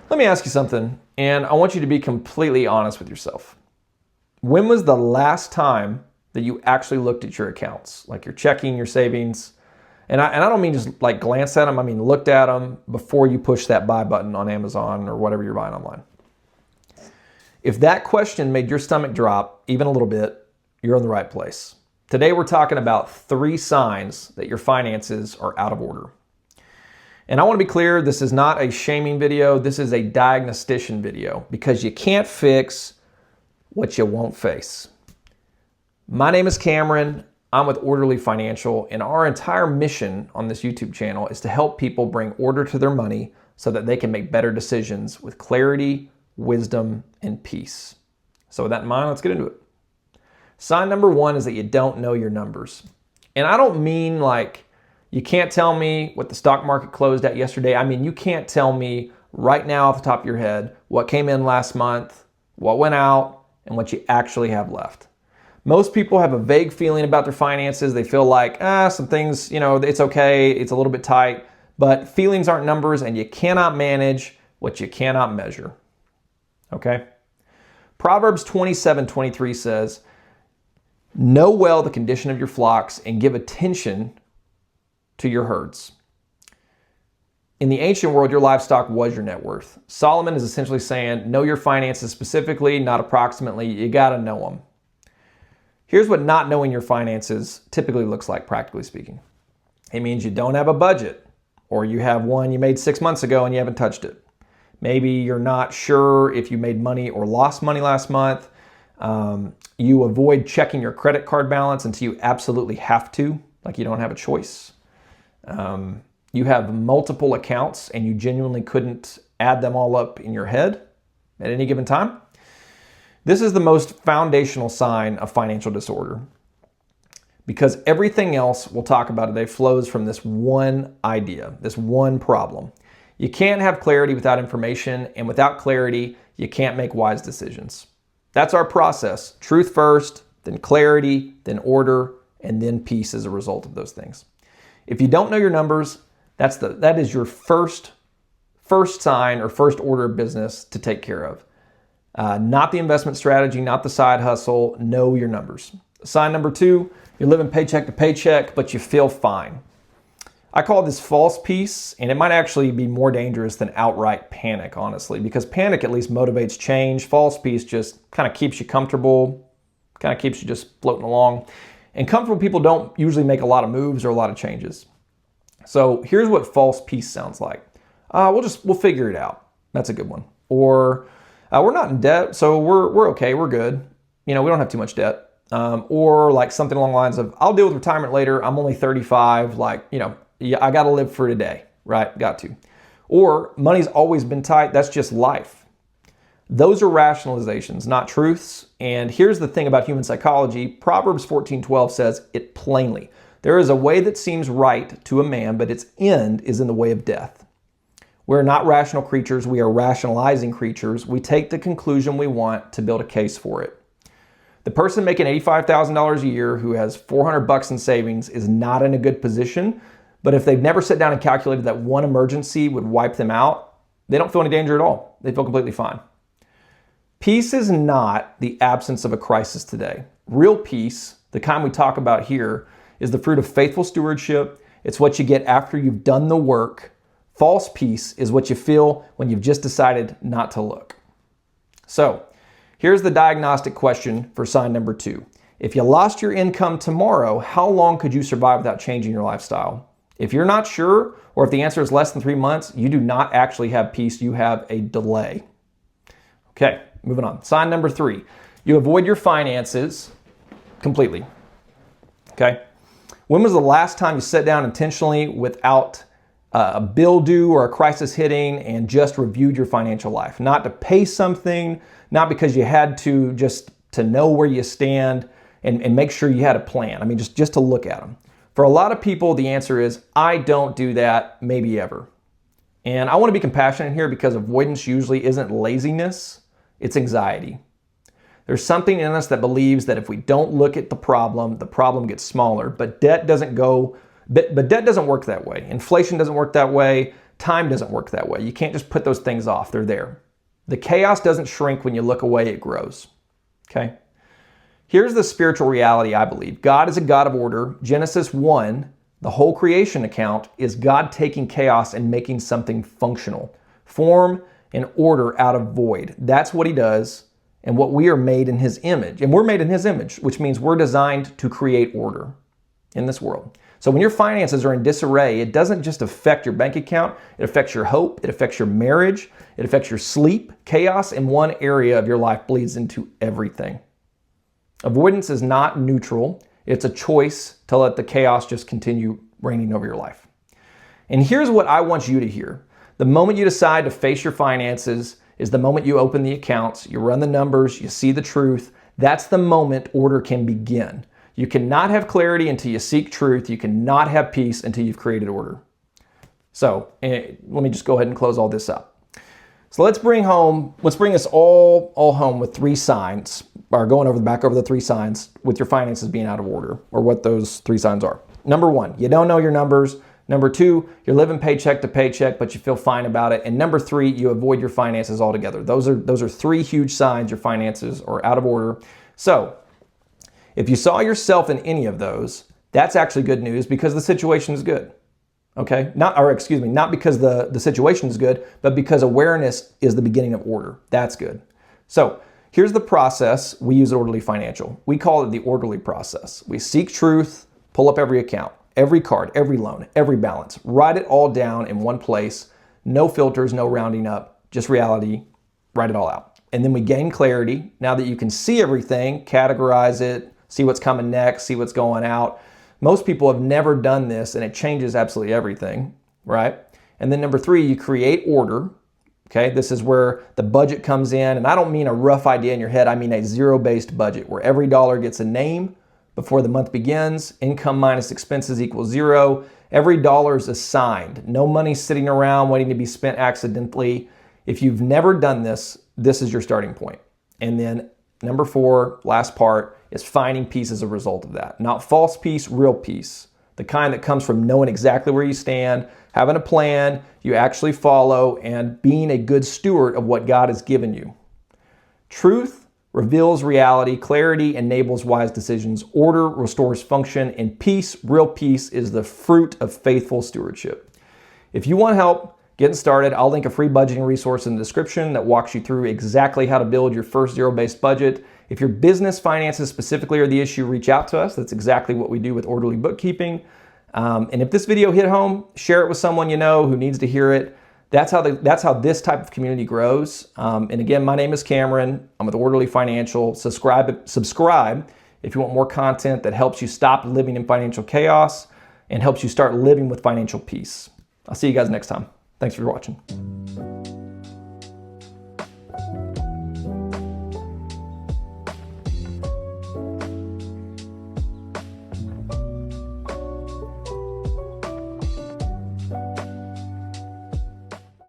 Let me ask you something, and I want you to be completely honest with yourself. When was the last time that you actually looked at your accounts, like your checking, your savings? And I don't mean just like glance at them. I mean looked at them before you push that buy button on Amazon or whatever you're buying online. If that question made your stomach drop even a little bit, you're in the right place. Today we're talking about 3 signs that your finances are out of order. And I want to be clear, this is not a shaming video. This is a diagnostician video because you can't fix what you won't face. My name is Cameron. I'm with Orderly Financial, and our entire mission on this YouTube channel is to help people bring order to their money so that they can make better decisions with clarity, wisdom, and peace. So with that in mind, let's get into it. Sign number 1 is that you don't know your numbers. And I don't mean like you can't tell me what the stock market closed at yesterday. I mean, you can't tell me right now off the top of your head what came in last month, what went out, and what you actually have left. Most people have a vague feeling about their finances. They feel like, some things, it's okay, it's a little bit tight, but feelings aren't numbers, and you cannot manage what you cannot measure. Okay? Proverbs 27:23 says, "Know well the condition of your flocks and give attention to your herds." In the ancient world, your livestock was your net worth. Solomon is essentially saying, know your finances specifically, not approximately. You got to know them. Here's what not knowing your finances typically looks like, practically speaking. It means you don't have a budget, or you have one you made 6 months ago and you haven't touched it. Maybe you're not sure if you made money or lost money last month. You avoid checking your credit card balance until you absolutely have to, like you don't have a choice. You have multiple accounts and you genuinely couldn't add them all up in your head at any given time. This is the most foundational sign of financial disorder because everything else we'll talk about today flows from this one idea, this one problem. You can't have clarity without information, and without clarity, you can't make wise decisions. That's our process. Truth first, then clarity, then order, and then peace as a result of those things. If you don't know your numbers, that is your first sign or first order of business to take care of. Not the investment strategy, not the side hustle. Know your numbers. Sign number 2, you're living paycheck to paycheck, but you feel fine. I call this false peace, and it might actually be more dangerous than outright panic, honestly, because panic at least motivates change. False peace just kind of keeps you comfortable, kind of keeps you just floating along. And comfortable people don't usually make a lot of moves or a lot of changes. So here's what false peace sounds like. We'll figure it out. That's a good one. Or we're not in debt, so we're okay, we're good. We don't have too much debt. Or like something along the lines of, I'll deal with retirement later. I'm only 35. I got to live for today, right? Got to. Or money's always been tight. That's just life. Those are rationalizations, not truths. And here's the thing about human psychology. Proverbs 14:12 says it plainly. There is a way that seems right to a man, but its end is in the way of death. We're not rational creatures. We are rationalizing creatures. We take the conclusion we want to build a case for it. The person making $85,000 a year who has $400 in savings is not in a good position. But if they've never sat down and calculated that one emergency would wipe them out, they don't feel any danger at all. They feel completely fine. Peace is not the absence of a crisis today. Real peace, the kind we talk about here, is the fruit of faithful stewardship. It's what you get after you've done the work. False peace is what you feel when you've just decided not to look. So, here's the diagnostic question for sign number 2. If you lost your income tomorrow, how long could you survive without changing your lifestyle? If you're not sure, or if the answer is less than 3 months, you do not actually have peace. You have a delay. Okay, moving on. Sign number 3. You avoid your finances completely. Okay? When was the last time you sat down intentionally without a bill due or a crisis hitting and just reviewed your financial life? Not to pay something, not because you had to, just to know where you stand and make sure you had a plan. I mean, just to look at them. For a lot of people, the answer is, I don't do that, maybe ever. And I want to be compassionate here because avoidance usually isn't laziness, it's anxiety. There's something in us that believes that if we don't look at the problem gets smaller. But debt doesn't work that way. Inflation doesn't work that way. time doesn't work that way. You can't just put those things off. They're there. The chaos doesn't shrink when you look away, it grows. Okay? Here's the spiritual reality I believe. God is a God of order. Genesis 1, the whole creation account, is God taking chaos and making something functional. Form and order out of void. That's what he does, and what we are made in his image. And we're made in his image, which means we're designed to create order in this world. So when your finances are in disarray, it doesn't just affect your bank account, it affects your hope, it affects your marriage, it affects your sleep. Chaos in one area of your life bleeds into everything. Avoidance is not neutral. It's a choice to let the chaos just continue reigning over your life. And here's what I want you to hear. The moment you decide to face your finances is the moment you open the accounts, you run the numbers, you see the truth. That's the moment order can begin. You cannot have clarity until you seek truth. You cannot have peace until you've created order. So let me just go ahead and close all this up. So let's bring us all home with 3 signs, or going back over the 3 signs with your finances being out of order, or what those 3 signs are. Number 1, you don't know your numbers. Number 2, you're living paycheck to paycheck, but you feel fine about it. And number 3, you avoid your finances altogether. Those are 3 huge signs your finances are out of order. So if you saw yourself in any of those, that's actually good news because the situation is good. Okay? Not because the situation is good, but because awareness is the beginning of order. That's good. So here's the process we use at Orderly Financial. We call it the orderly process. We seek truth, pull up every account, every card, every loan, every balance, write it all down in one place. No filters, no rounding up, just reality, write it all out. And then we gain clarity. Now that you can see everything, categorize it, see what's coming next, see what's going out. Most people have never done this and it changes absolutely everything, right? And then number 3, you create order. Okay, this is where the budget comes in. And I don't mean a rough idea in your head. I mean a zero-based budget where every dollar gets a name before the month begins. Income minus expenses equals 0. Every dollar is assigned. No money sitting around waiting to be spent accidentally. If you've never done this, this is your starting point. And then number 4, last part, is finding peace as a result of that. Not false peace, real peace. The kind that comes from knowing exactly where you stand, having a plan you actually follow, and being a good steward of what God has given you. Truth reveals reality, clarity enables wise decisions, order restores function, and peace, real peace, is the fruit of faithful stewardship. If you want help getting started, I'll link a free budgeting resource in the description that walks you through exactly how to build your first zero-based budget. If your business finances specifically are the issue, reach out to us. That's exactly what we do with Orderly Bookkeeping. And if this video hit home, share it with someone you know who needs to hear it. That's how this type of community grows. And again, my name is Cameron. I'm with Orderly Financial. Subscribe if you want more content that helps you stop living in financial chaos and helps you start living with financial peace. I'll see you guys next time. Thanks for watching.